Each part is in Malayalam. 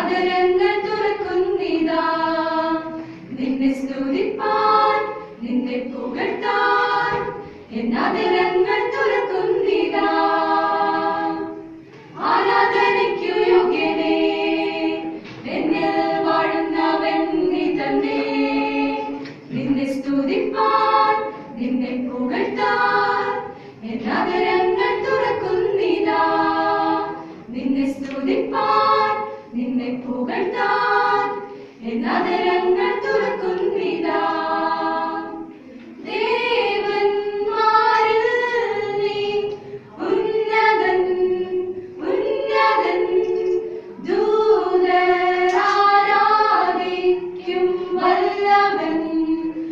എന്നതരങ്ങൾ തുറക്കുന്നിതാ നിന്നെ സ്തുതിപ്പാൻ നിന്നെ പുകഴ്ത്താൻ എന്നതരങ്ങൾ തുറക്കുന്നിതാ ആരാധനയ്ക്കു യോഗ്യനേ എന്നിൽ വാഴുന്നവൻ നീ തന്നെ നിന്നെ സ്തുതിപ്പാൻ നിന്നെ പുകഴ്ത്താൻ എന്നതരങ്ങൾ തുറക്കുന്നിതാ നിന്നെ സ്തുതിപ്പാൻ നിന്നെ പുകഴ്ത്താൻ എന്നതരങ്ങൾ തുറക്കുന്നിതാ ദേവന്മാരിൽ നീ ഉന്നതൻ ഉന്നതൻ ദൂതരാരാധിക്കും വല്ലഭൻ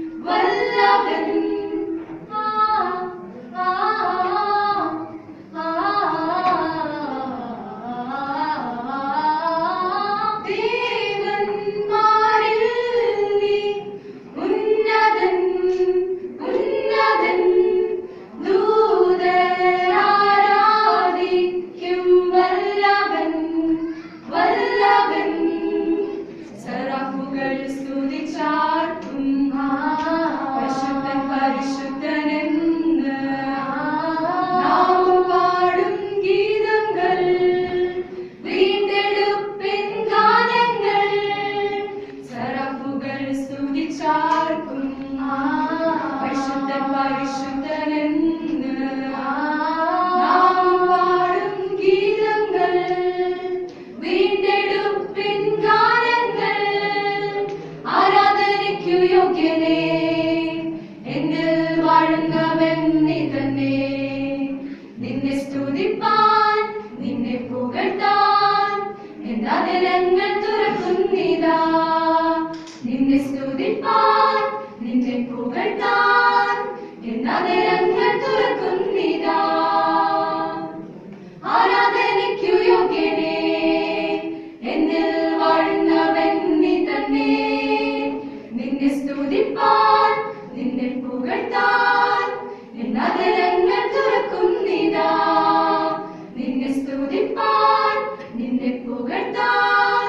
വല്ലഭൻ നിന്നെ സ്തുതിപ്പാൻ നിന്നെ പുകഴ്ത്താൻ എന്നതരങ്ങൾ തുറക്കുന്നിതാ നിന്നെ സ്തുതിപ്പാൻ നിന്നെ പുകഴ്ത്താൻ എന്നതരങ്ങൾ തുറക്കുന്നിതാ ആരാധനയ്ക്കു യോഗ്യനേ എന്നിൽ വാഴുന്നവൻ നീ തന്നെ നിന്നെ സ്തുതിപ്പാൻ നിന്നെ പുകഴ്ത്താൻ എന്നതരങ്ങൾ തുറക്കുന്നിതാ നിന്നെ സ്തുതിപ്പാൻ നിന്നെ പുകഴ്ത്താൻ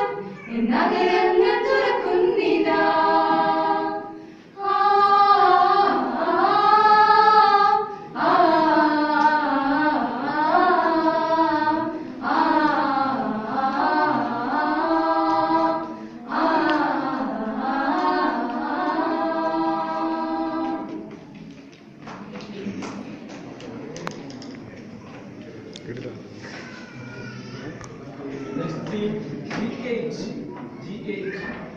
എന്നതരങ്ങൾ തുറക്കുന്നിതാ Next team, GH.